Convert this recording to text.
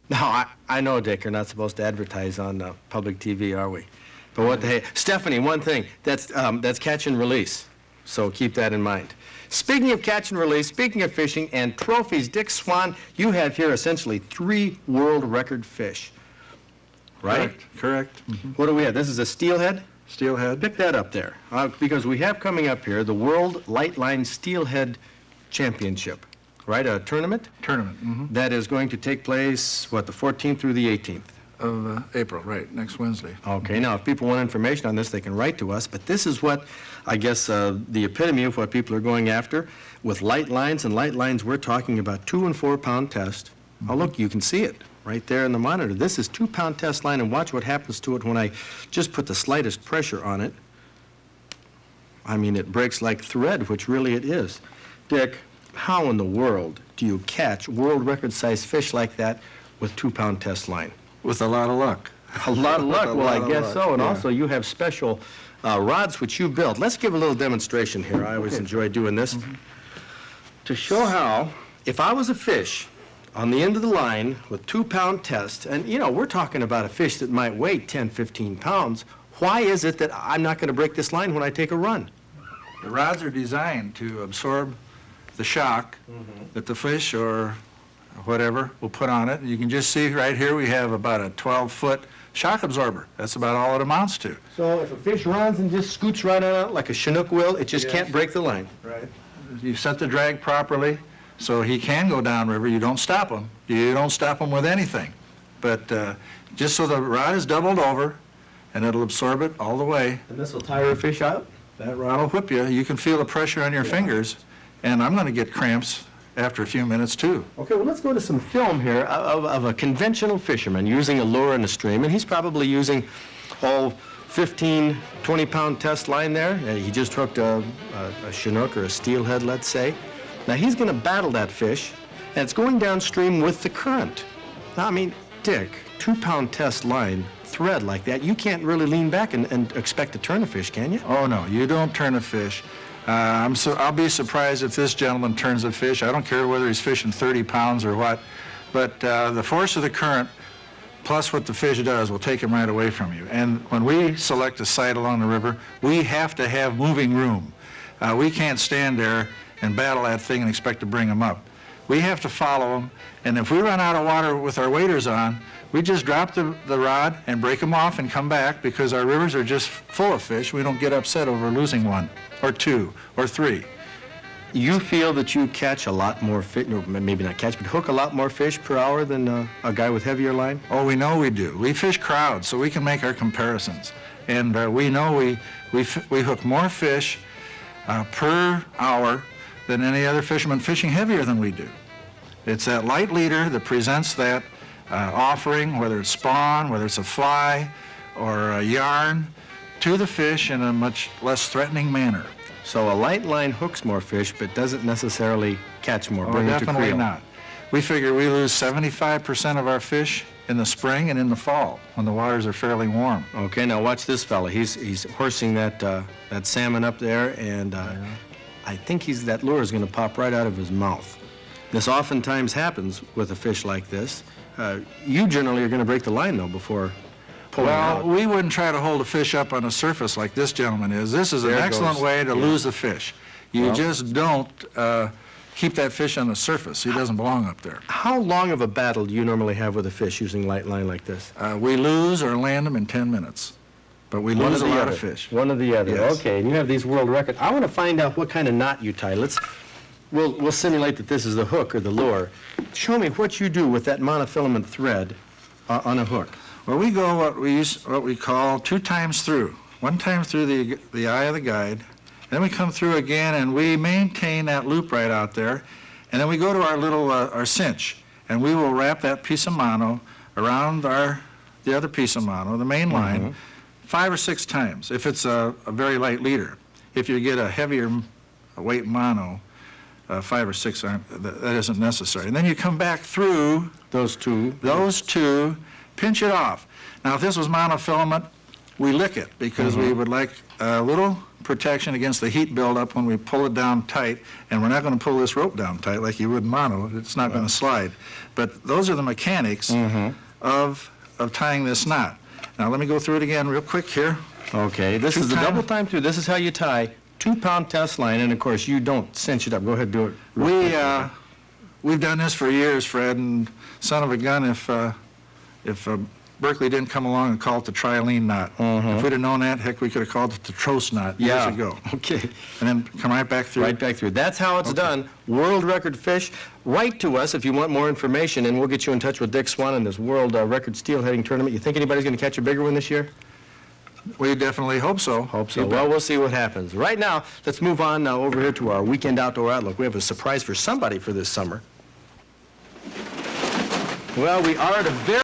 No, I know, Dick, you're not supposed to advertise on public TV, are we? But what the heck? Stephanie, one thing, that's catch and release, so keep that in mind. Speaking of catch and release, speaking of fishing and trophies, Dick Swan, you have here essentially 3 world record fish, right? Correct. Mm-hmm. What do we have? This is a steelhead? Steelhead. Pick that up there, because we have coming up here the World Light Line Steelhead Championship, right? A tournament? Tournament. Mm-hmm. That is going to take place, what, the 14th through the 18th? Of April, right, next Wednesday. Okay, now if people want information on this, they can write to us, but this is what, I guess, the epitome of what people are going after. With light lines, and light lines, we're talking about 2 and 4 pound test. Mm-hmm. Oh, look, you can see it right there in the monitor. This is 2 pound test line, and watch what happens to it when I just put the slightest pressure on it. I mean, it breaks like thread, which really it is. Dick, how in the world do you catch world record size fish like that with 2 pound test line? With a lot of luck. A lot of luck, well, I guess so. And yeah. Also, you have special rods which you built. Let's give a little demonstration here. I always enjoy doing this. Mm-hmm. To show how, if I was a fish on the end of the line with 2 pound test, and, you know, we're talking about a fish that might weigh 10, 15 pounds, why is it that I'm not going to break this line when I take a run? The rods are designed to absorb the shock that the fish or whatever will put on it. You can just see right here we have about a 12-foot shock absorber. That's about all it amounts to. So if a fish runs and just scoots right on it like a Chinook will, it just can't break the line. Right. You set the drag properly so he can go downriver. You don't stop him. You don't stop him with anything. But just so the rod is doubled over and it'll absorb it all the way. And this will tire a fish out? That rod will whip you. You can feel the pressure on your fingers, and I'm going to get cramps after a few minutes too. Okay, well, let's go to some film here of a conventional fisherman using a lure in a stream, and he's probably using 15, 20-pound test line there. He just hooked a Chinook or a steelhead, let's say. Now, he's going to battle that fish, and it's going downstream with the current. Now, I mean, Dick, 2-pound test line, thread like that, you can't really lean back and expect to turn a fish, can you? Oh, no, you don't turn a fish. I'll be surprised if this gentleman turns a fish. I don't care whether he's fishing 30 pounds or what, but the force of the current plus what the fish does will take him right away from you. And when we select a site along the river, we have to have moving room. We can't stand there and battle that thing and expect to bring him up. We have to follow him, and if we run out of water with our waders on, we just drop the rod and break them off and come back because our rivers are just full of fish. We don't get upset over losing 1 or 2 or 3. You feel that you catch a lot more fish, maybe not catch, but hook a lot more fish per hour than a guy with heavier line? Oh, we know we do. We fish crowds, so we can make our comparisons. And we know we hook more fish per hour than any other fisherman fishing heavier than we do. It's that light leader that presents that offering, whether it's spawn, whether it's a fly or a yarn, to the fish in a much less threatening manner. So a light line hooks more fish, but doesn't necessarily catch more. Oh, definitely not. We figure we lose 75% of our fish in the spring and in the fall when the waters are fairly warm. Okay, now watch this fella. He's horsing that salmon up there, and I think that lure is going to pop right out of his mouth. This oftentimes happens with a fish like this. You generally are going to break the line, though, before pulling out. Well, we wouldn't try to hold a fish up on a surface like this gentleman is. This is an excellent way to lose the fish. You just don't keep that fish on the surface. He doesn't belong up there. How long of a battle do you normally have with a fish using light line like this? We lose or land them in 10 minutes. But we lose a lot of fish. One or the other. Yes. Okay, and you have these world records. I want to find out what kind of knot you tie. We'll simulate that this is the hook or the lure. Show me what you do with that monofilament thread on a hook. Well, we go what we call 2 times through. 1 time through the eye of the guide. Then we come through again, and we maintain that loop right out there. And then we go to our little our cinch, and we will wrap that piece of mono around the other piece of mono, the main line, 5 or 6 times, if it's a very light leader. If you get a heavier weight mono, 5 or 6 that isn't necessary. And then you come back through those two, pinch it off. Now, if this was monofilament, we lick it because we would like a little protection against the heat buildup when we pull it down tight, and we're not going to pull this rope down tight like you would in mono. It's not going to slide. But those are the mechanics of tying this knot. Now let me go through it again real quick here. Okay, this is the double time through. This is how you tie 2-pound test line, and of course you don't cinch it up. Go ahead, do it. We've done this for years, Fred, and son of a gun, if Berkley didn't come along and call it the LineKnot. If we'd have known that, heck, we could have called it the Trost knot years ago. Okay. And then come right back through. Right back through. That's how it's done. World Record Fish. Write to us if you want more information, and we'll get you in touch with Dick Swan in this World Record Steelheading Tournament. You think anybody's going to catch a bigger one this year? We definitely hope so. Hope so. Well, we'll see what happens. Right now, let's move on now over here to our Weekend Outdoor Outlook. We have a surprise for somebody for this summer. Well, we are at a very